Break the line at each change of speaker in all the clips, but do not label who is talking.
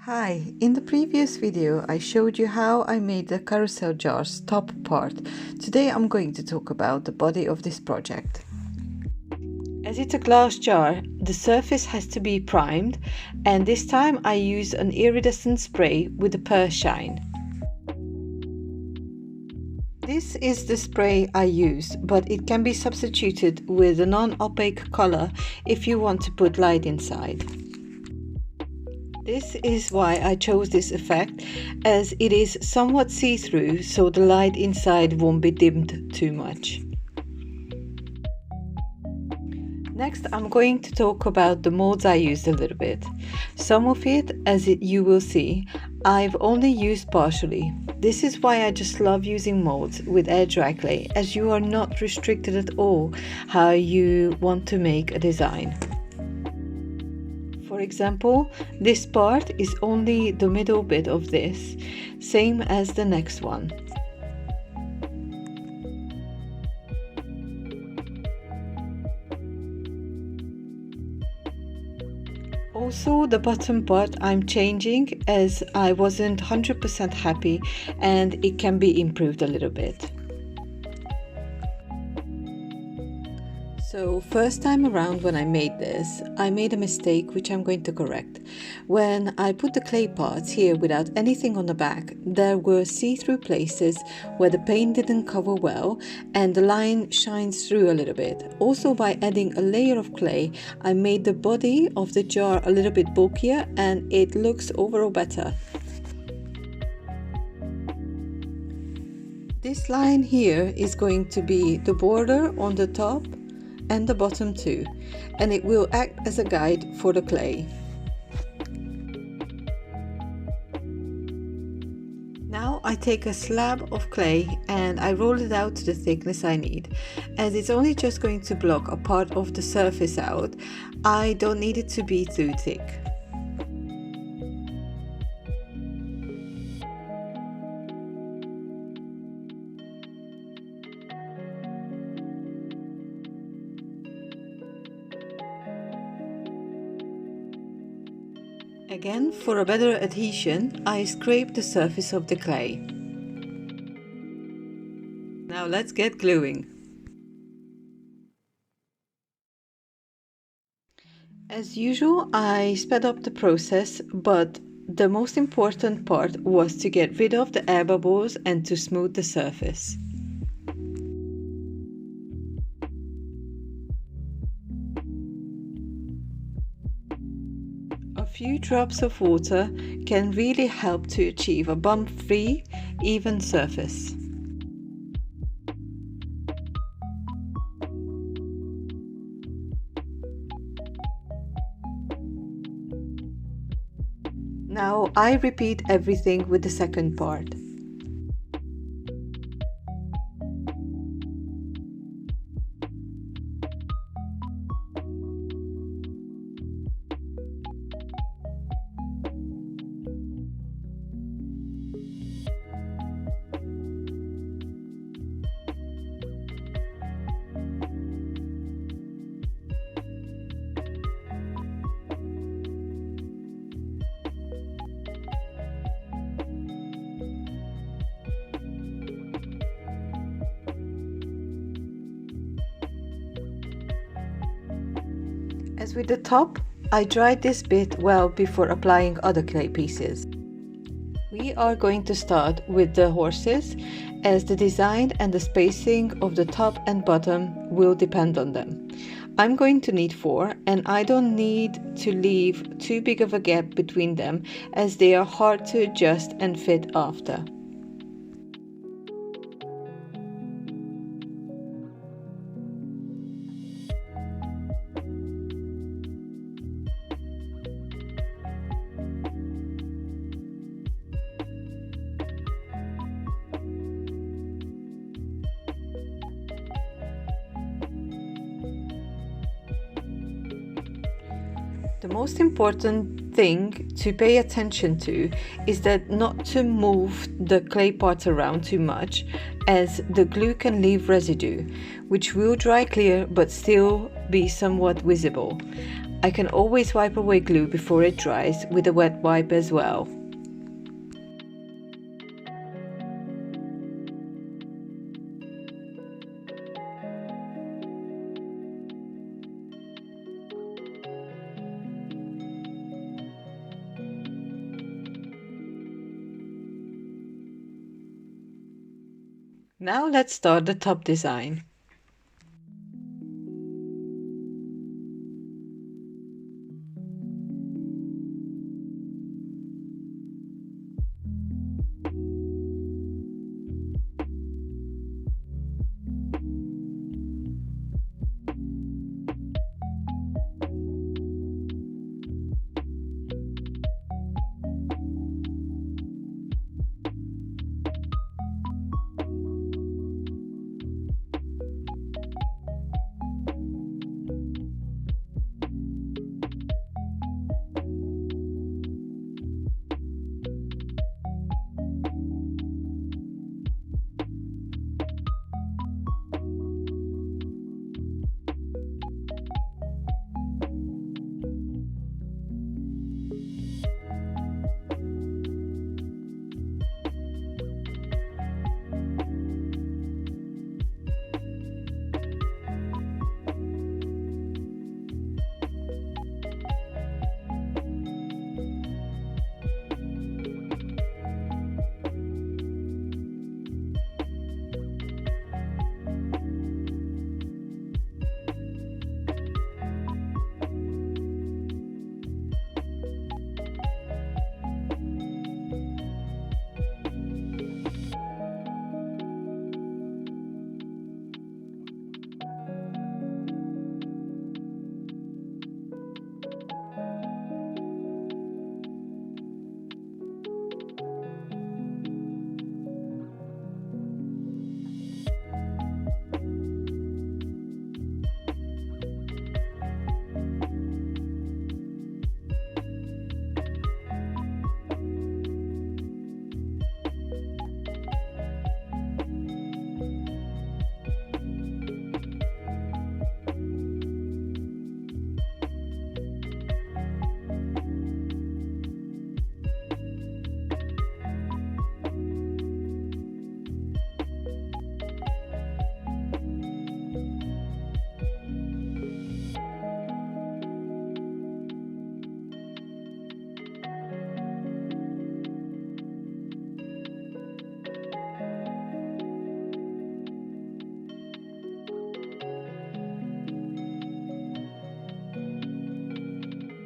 Hi, in the previous video I showed you how I made the carousel jar's top part. Today I'm going to talk about the body of this project. As it's a glass jar, the surface has to be primed, and this time I used an iridescent spray with a pearl shine. This is the spray I used, but it can be substituted with a non-opaque color if you want to put light inside. This is why I chose this effect, as it is somewhat see-through, so the light inside won't be dimmed too much. Next, I'm going to talk about the molds I used a little bit. Some of it, you will see, I've only used partially. This is why I just love using molds with airdry clay, as you are not restricted at all how you want to make a design. For example, this part is only the middle bit of this, same as the next one. Also, the bottom part I'm changing as I wasn't 100% happy and it can be improved a little bit. So first time around when I made this, I made a mistake which I'm going to correct. When I put the clay parts here without anything on the back, there were see-through places where the paint didn't cover well and the line shines through a little bit. Also, by adding a layer of clay, I made the body of the jar a little bit bulkier and it looks overall better. This line here is going to be the border on the top and the bottom too, and it will act as a guide for the clay. Now I take a slab of clay and I roll it out to the thickness I need. As it's only just going to block a part of the surface out, I don't need it to be too thick. Again, for a better adhesion, I scrape the surface of the clay. Now let's get gluing. As usual, I sped up the process, but the most important part was to get rid of the air bubbles and to smooth the surface. A few drops of water can really help to achieve a bump-free, even surface. Now I repeat everything with the second part. As with the top, I dried this bit well before applying other clay pieces. We are going to start with the horses, as the design and the spacing of the top and bottom will depend on them. I'm going to need 4, and I don't need to leave too big of a gap between them, as they are hard to adjust and fit after. The most important thing to pay attention to is that not to move the clay parts around too much, as the glue can leave residue, which will dry clear but still be somewhat visible. I can always wipe away glue before it dries with a wet wipe as well. Now let's start the top design.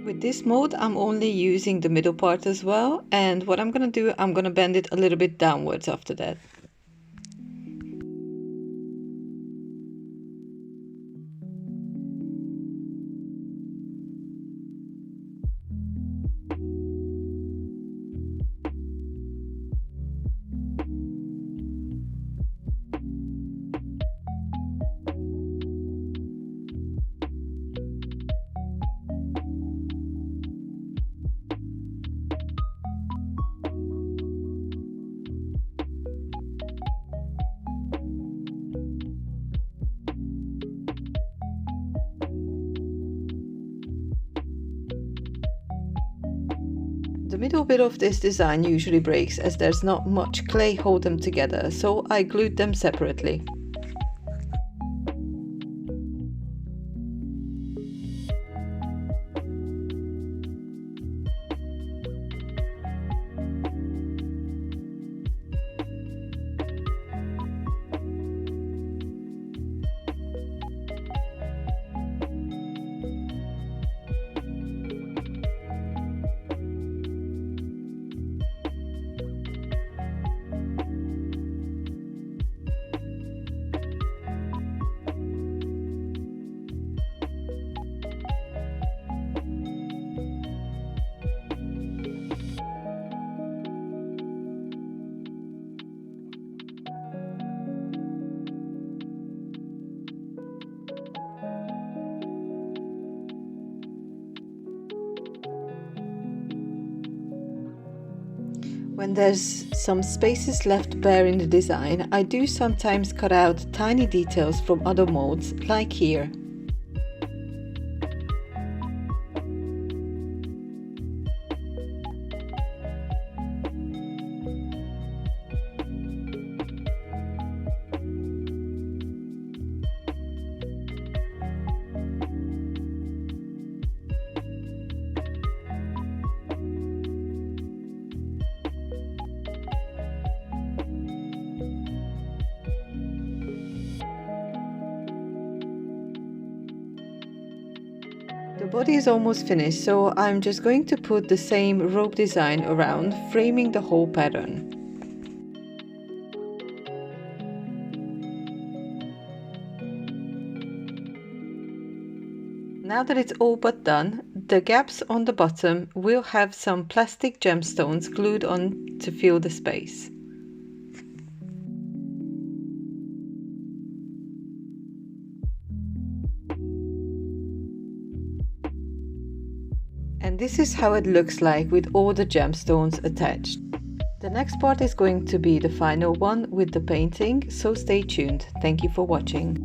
With this mold, I'm only using the middle part as well, and what I'm gonna do, I'm gonna bend it a little bit downwards after that. The middle bit of this design usually breaks as there's not much clay hold them together, so I glued them separately. When there's some spaces left bare in the design, I do sometimes cut out tiny details from other molds, like here. body is almost finished, so I'm just going to put the same rope design around, framing the whole pattern. Now that it's all but done, the gaps on the bottom will have some plastic gemstones glued on to fill the space. And this is how it looks like with all the gemstones attached. The next part is going to be the final one with the painting, so stay tuned. Thank you for watching.